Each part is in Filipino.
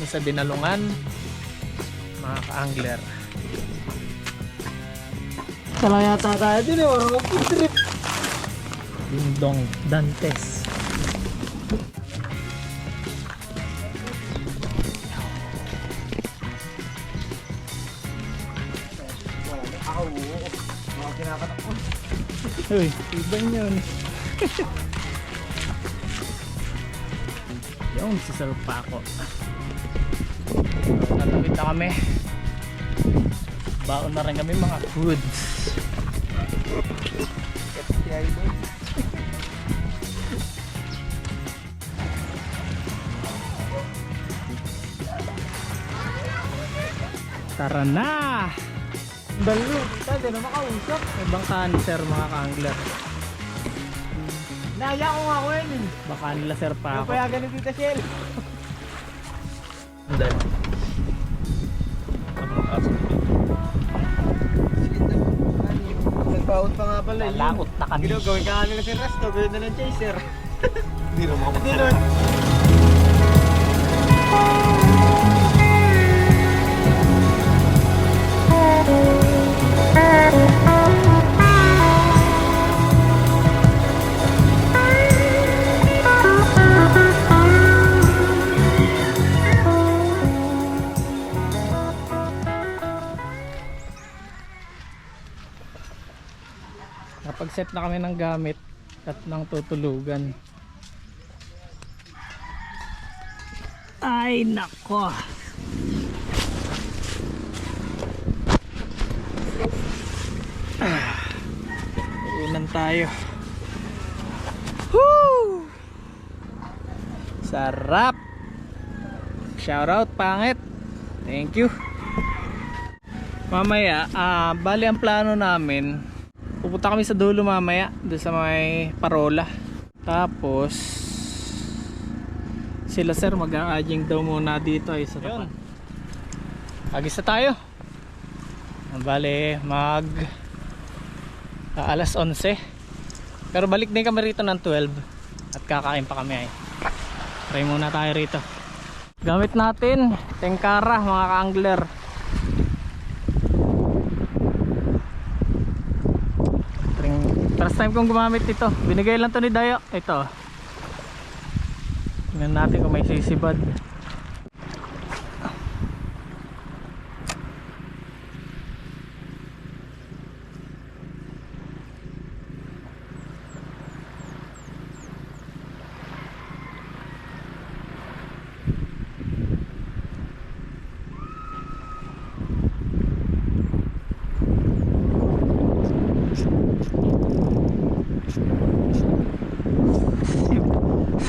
sa Dinalungan, mga ka-angler. Sala yata tayo din eh, parang mag-trip. Dingdong Dantes. Mga kinakatak ko. Uy, ibang yun. Yung sisalpa ako. Natapit na kami. Baon na rin kami mga foods. Tara na! Dalo, kita din na makausap. Ibang cancer mga ka-angler. Naya ko nga ko yun. Baka nila sir pa Ano ako. kaya ganun dito, Shell? Nagpaut pa nga pala yun. Lalakot na kami. Gawin ka nila si Resto, gawin na ng chaser. Hindi na makapagpapalala. Kapag-set na kami ng gamit at ng tutulugan. Ay nako. Ulan tayo. Woo! Sarap. Shout out pangit. Thank you. Mamaya, bali ang plano namin, pupunta kami sa dulo mamaya, doon sa may Parola. Tapos sila sir mag-a-aging daw muna dito ay sa tapat. Agis na tayo. Bale mag alas 11. Pero balik din kami rito ng 12 at kakain pa kami ay. Try muna tayo rito. Gamit natin tengkara mga ka-angler. First time kong gumamit ito. Binigay lang to ni Dayo. Ito. Tingnan natin kung may sisibad.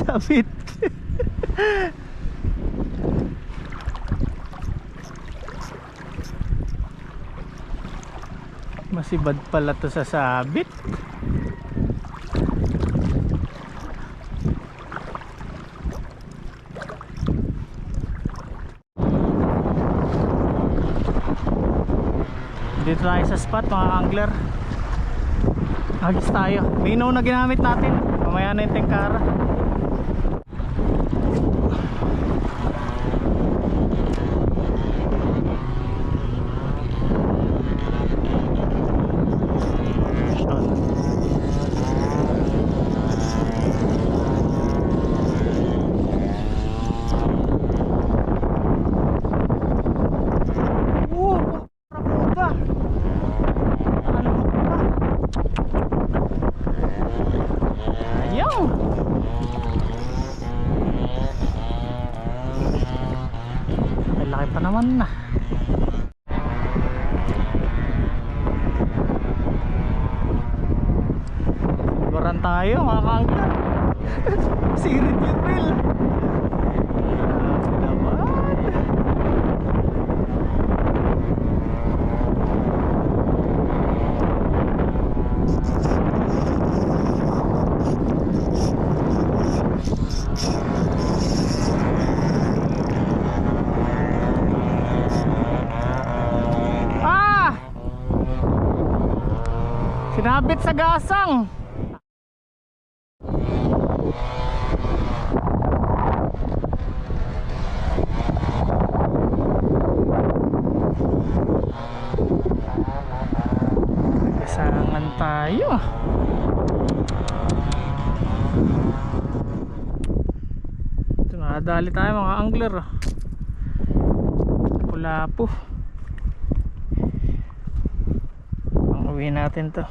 Sabit. Masibad pala to sa sabit. Dito tayo sa spot mga angler. Agis tayo. Linaw na ginamit natin. Mamaya na yung tengkara. Laki pa naman na. Siguran tayo mga ka-angler. Sirit yun Will. Grabe naman. Sinabit sa gasang. naman tayo. Ito, nakadali tayo mga angler. Lapu-lapu. Pang-uwi natin to.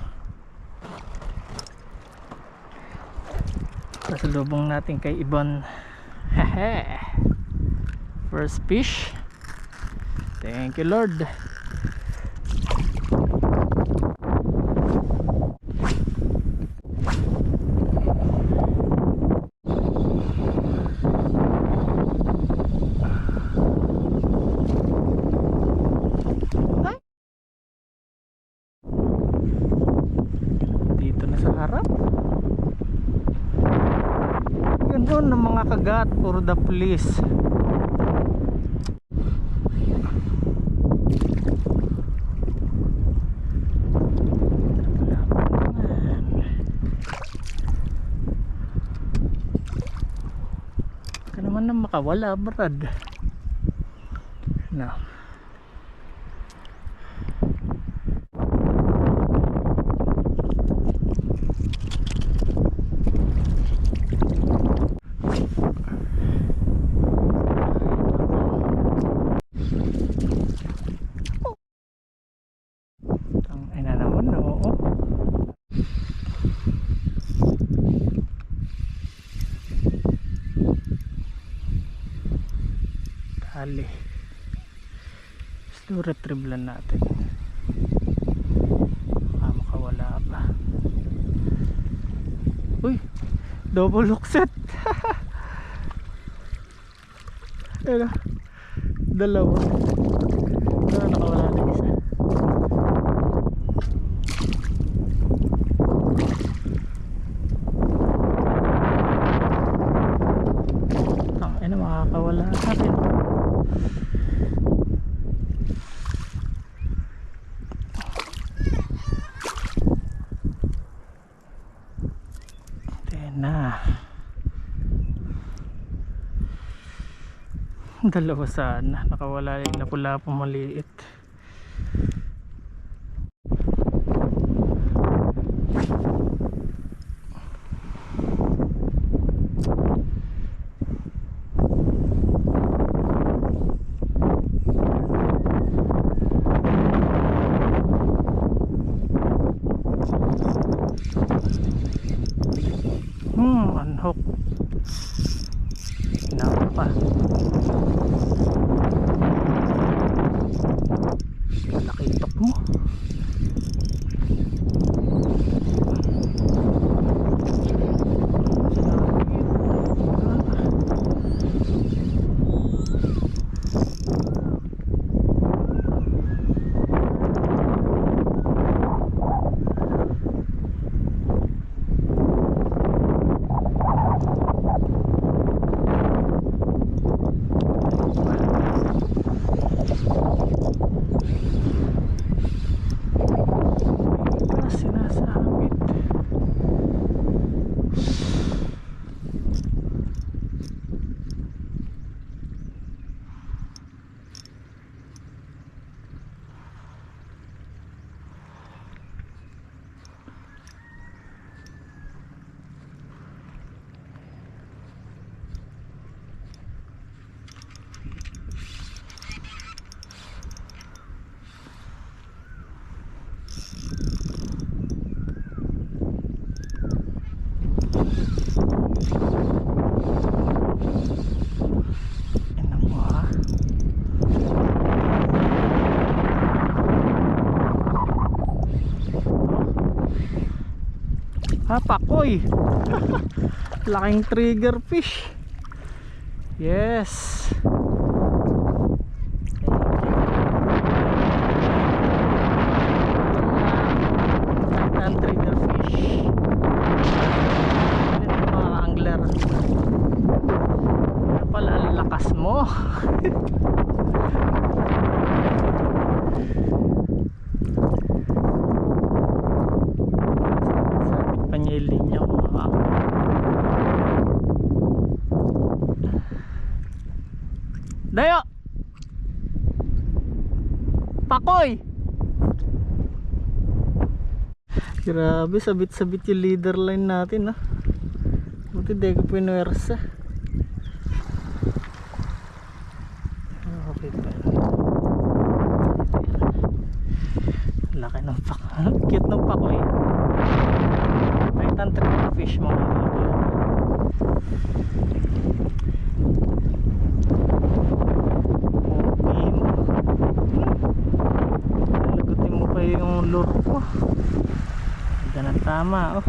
Pasalubong natin kay Ibon. Hehe. First fish. Thank you Lord. Dito na sa harap. Ganun ng mga kagat. Puro the police. Ka naman na makawala brad. No. Ina naman, oo. Dali. Slow retrieve lang natin. Makawala ba? Uy, double hook set. Ayun, dalawa. Nakawala na isa. Makakawala sa akin. Na dalawa sana nakawala yung lapu-lapu maliit. Unhook. Hinawa pa. Malaki itok mo. Pakoy. Laking trigger fish. Yes. Ang trigger fish. Ito mga angler. Ano pala ang lakas mo? Panyiling niya mga Dayo! Pakoy! Grabe, sabit-sabit yung leader line natin, ah. Buti di ko pinuwersa. Okay pa. Laki ng pak. Cute ng pakoy. Titan triple fish mga kapatid. Okay mo. Lagutin mo pa yung lure ko. Ganda na tama, oh.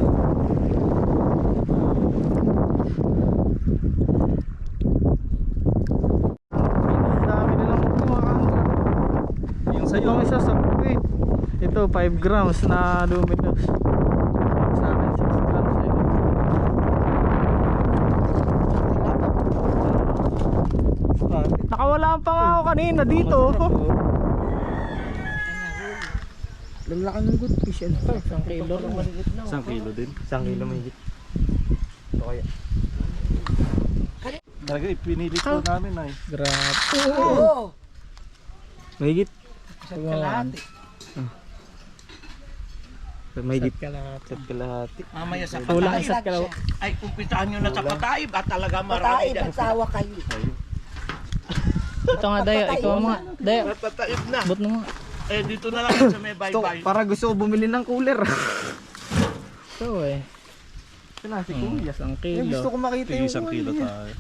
Dami na lang ito mga kangler. Yung sa yung isa sa wait. Ito 5 grams na luminous. Sa akin 6 grams na ito. Nakawalaan pa nga ako kanina dito. Lalaki ng good fish. Ano? 1 kilo. 1 kilo din. 1 kilo may higit. Ito kaya. Talaga ipinilit ko namin ay. Grabe. Oo! Mahigit. Mahigit kalahati. kalahati. Mamaya sa Kulang pataib. isa't kalaw. Ay, umpisahan nyo na sa pataib at talaga marami dyan. Patawa kayo. Ito nga Dayo, ikaw mga. Dayo, Pataib na. bot mo nga. Eh, dito na lang sa may bye-bye. Para gusto ko bumili ng cooler. Ito eh. Ito na si Kuya. 1 Eh, gusto kilo. ko makita Tigil yung 1 kilo tayo.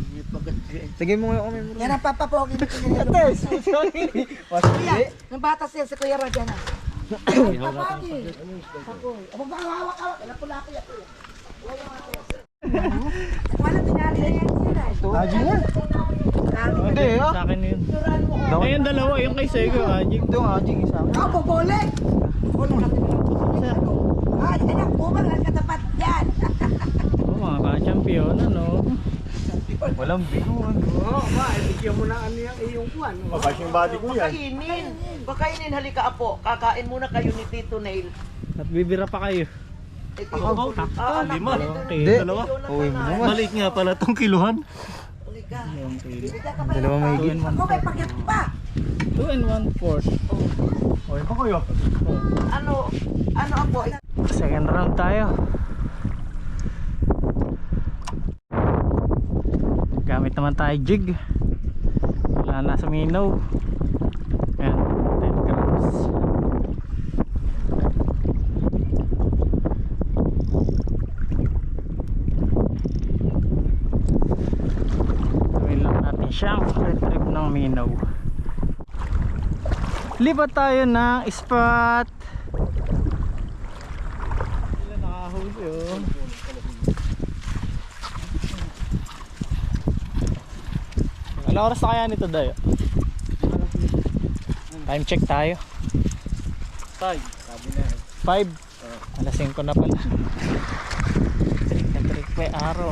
Sige mo nga kami muna. Yan ang papapogi na Ates! Kuya, nang bata siya si Kuya Raja na. Papogi. Papogi. Aba ba hawak-hawak. Wala pula ko yan. Wala tinali na yan sila. Haji nga. Hindi ah. Sa akin yun. Ayun dalawa, yung kay Sego, Ajing. Ito ang Haji isa. Ikaw, bobole. Ano natin na? Ah, anak, bumang lang katapat yan. Oh, mga ka-champion, ano. Walang binuan. Mabashing body ko yan. Pakainin. Pakainin, halika apo. Kakain muna kayo ni Tito Nail. At bibira pa kayo. Ako? Anak Lima. mo ni Tito Hindi. Nail. Dalawa. Uy mo naman. Maliit nga pala tong kiluhan. Halika. 1 kilo. Bigyan ka pa Dalawa ng may tao. higit. Ako may pagyat pa. 2 and 1/4. Okay pa kayo. Ano apo? Second round tayo. Gamit naman tayo jig. Wala na sa minaw. Ayan, 10 grams. Gawin lang natin siyang retrieve ng minaw. Lipat tayo ng spot. Sila nakahuli oh. Ano oras na kaya nito Dayo? Time check tayo. 5. Sabi na eh. 5. Alas 5 na pala. Trick na trick pa yung araw.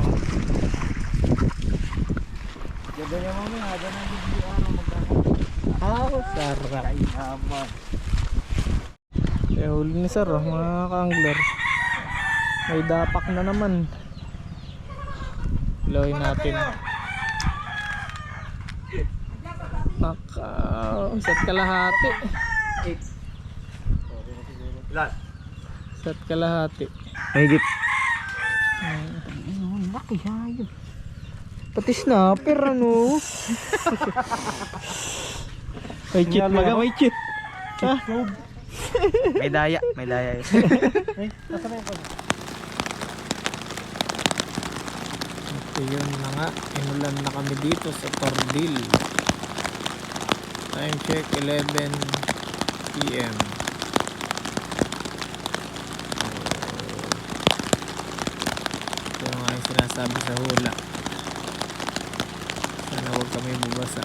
Ganda niya mami. Hada na yung araw magkakaroon. Sarap. Naman. Kaya huli ni sir oh, mga ka-angler. May dapak na naman. Ilawin natin. Set kalahati. Ilan? Set kalahati. Mahigit. Laki hayo. Pati snapper ano. May cheat baga, may cheat. Ha? May daya. May daya. So yun na nga, inulan na kami dito sa Tordil. Time check 11 PM. Ito nga yung sinasabi sa hula. Sana huwag kami bubasa.